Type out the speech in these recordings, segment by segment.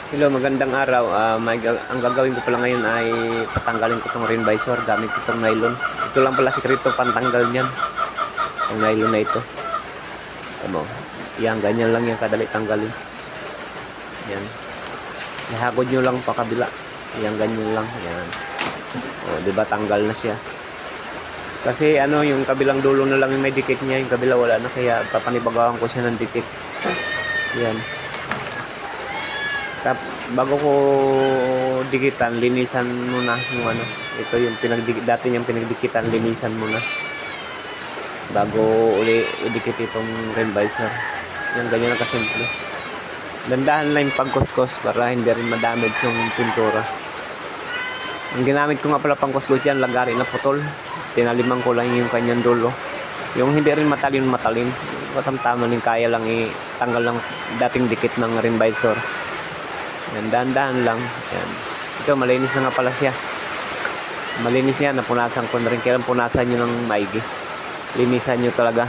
Hello, magandang araw. Ang gagawin ko pala ngayon ay patanggalin ko itong rim visor gamit itong nylon. Ito lang pala sikreto pantanggal niyan. Ang nylon na ito. Ano? Yan, ganyan lang yan kadali tanggalin. Yan. Ihagod nyo lang pa kabila. Yan, ganyan lang. Yan. O, diba tanggal na siya. Kasi ano, yung kabilang dulo na lang yung may dikit niya. Yung kabila wala na. Kaya papanibagawan ko siya ng dikit. Yan. Bago ko dikitan, linisan muna yung ano. Ito yung dati niyang pinagdikitan, linisan muna. Bago uli idikit itong rim visor. Yan, ganyan lang kasimple. Dandahan lang yung pagkuskus para hindi rin madamage yung pintura. Ang ginamit ko nga pala pangkuskus dyan, lagari na putol. Tinaliman ko lang yung kanyang dulo. Yung hindi rin matalim. Matamtama rin, kaya lang itanggal ng dating dikit ng rim visor. Yan, dahan-dahan lang. Yan. Ito, malinis na nga pala siya. Malinis yan, napunasan ko na rin. Kailan punasan nyo ng maigi. Linisan nyo talaga.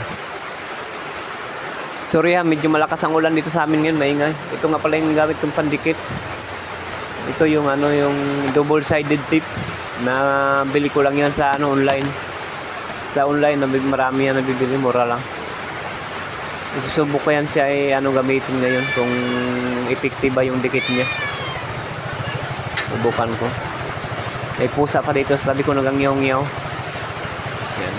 Sorry ha, medyo malakas ang ulan dito sa amin ngayon, maingay. Ito nga pala yung gamit kong pandikit. Ito yung ano, yung double-sided tip na bili ko lang yan sa ano, online. Sa online, marami yan nabibili, mura lang. Isusubok ko yan siya ano gamitin ngayon kung epektiba yung dikit niya. Subukan ko. May pusa pa dito sa tabi ko nagangyaw-ngyaw. Yan.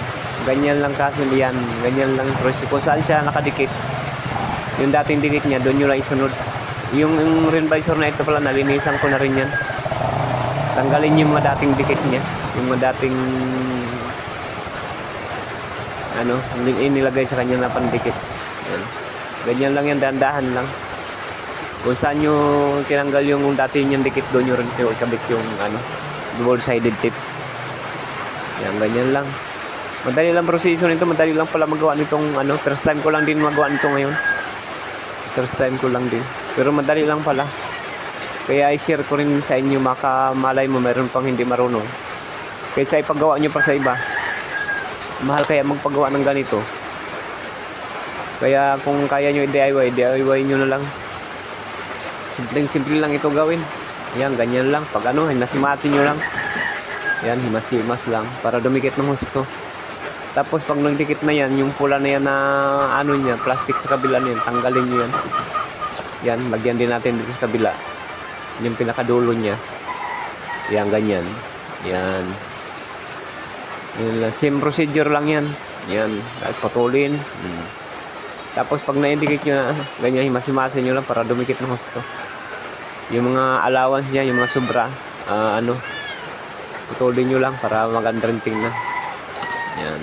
Ganyan lang kasi yan. Ganyan lang kung saan siya nakadikit. Yung dating dikit niya, doon nyo lang isunod. Yung rim visor na ito pala, nalinisan ko na rin yan. Tanggalin yung mga dating dikit niya. Yung mga dating ano, inilagay sa kanya na pandikit. Yan. Ganyan lang yan, dahan-dahan lang. Kung saan nyo tinanggal yung dati niyang dikit, doon nyo rin ikabit yung ano, double-sided tip. Yan, ganyan lang. Madali lang proseso nito, madali lang pala magawa nitong ano, first time ko lang din magawa nito ngayon. First time ko lang din. Pero madali lang pala. Kaya i-share ko rin sa inyo, makamalay mo meron pang hindi marunong. Kaysa ipagawa nyo pa sa iba. Mahal kaya magpagawa ng ganito. Kaya kung kaya nyo DIY nyo na lang. Simple lang ito gawin. Yan, ganyan lang. Pag ano, himas-himasin nyo lang. Yan, himas-himas lang. Para dumikit ng husto. Tapos pag nagdikit na yan, yung pula na yan na ano niya, plastic sa kabila niyan, tanggalin nyo yan. Yan, lagyan din natin dito sa kabila. Yung pinakadulo niya. Yan, ganyan. Yan. Same procedure lang yan. Yan, patulin. Tapos pag na-indicate nyo na, ganyan, himas-himasin nyo lang para dumikit ng husto. Yung mga allowance niya, yung mga sobra, ano, putulin nyo lang para maganda rin tingnan. Yan.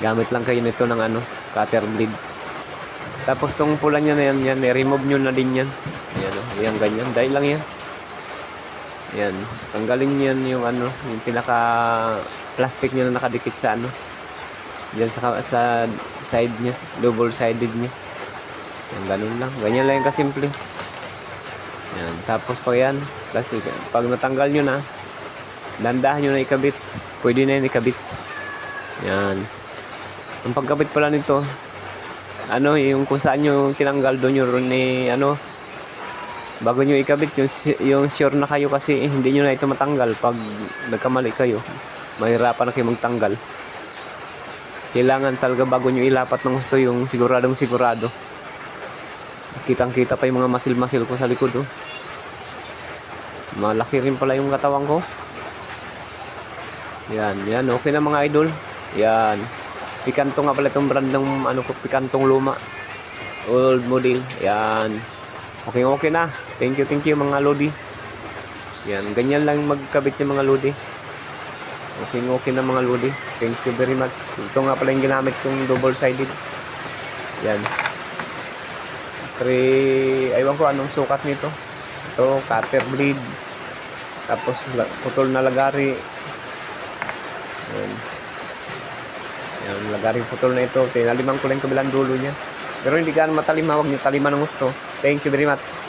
Gamit lang kayo nito ng ano, cutter blade. Tapos tong pula niya na yan, i-remove nyo na din yan. Yan, yan, ganyan. Dahil lang yan. Yan. Tanggalin yan yung ano, yung pinaka plastic niya na nakadikit sa ano. Diyan sa side niya, double-sided niya. Yan, ganun lang. Ganyan lang yung kasimple. Yan, tapos pa yan. Kasi pag natanggal nyo na, dandahan nyo na ikabit. Pwede na yan ikabit. Yan. Ang pagkabit pala nito, ano, yung kung saan nyo tinanggal doon nyo rin ano, bago nyo ikabit, yung sure na kayo kasi hindi nyo na ito matanggal pag nagkamali kayo. Mahirapan na kayo magtanggal. Kailangan talaga bago nyo ilapat ng gusto yung siguradong sigurado. Kitang-kita pa yung mga masil-masil ko sa likod. Oh. Malaki rin pala yung katawan ko. Yan, yan. Okay na mga idol. Yan. Picanto nga pala itong brand ng ano ko, Picantong luma. Old model. Yan. Okay na. Thank you mga lodi. Yan, ganyan lang magkabit yung mga lodi. Okay na mga lodi. Thank you very much. Ito nga pala yung ginamit kong double-sided. Yan. Aywan ko anong sukat nito. Ito, cutter blade. Tapos putol na lagari. Yan. Yan, lagari putol na ito. Tinaliman ko lang kabilang dulo niya. Pero hindi ka matalim, huwag niyo taliman ng gusto. Thank you very much.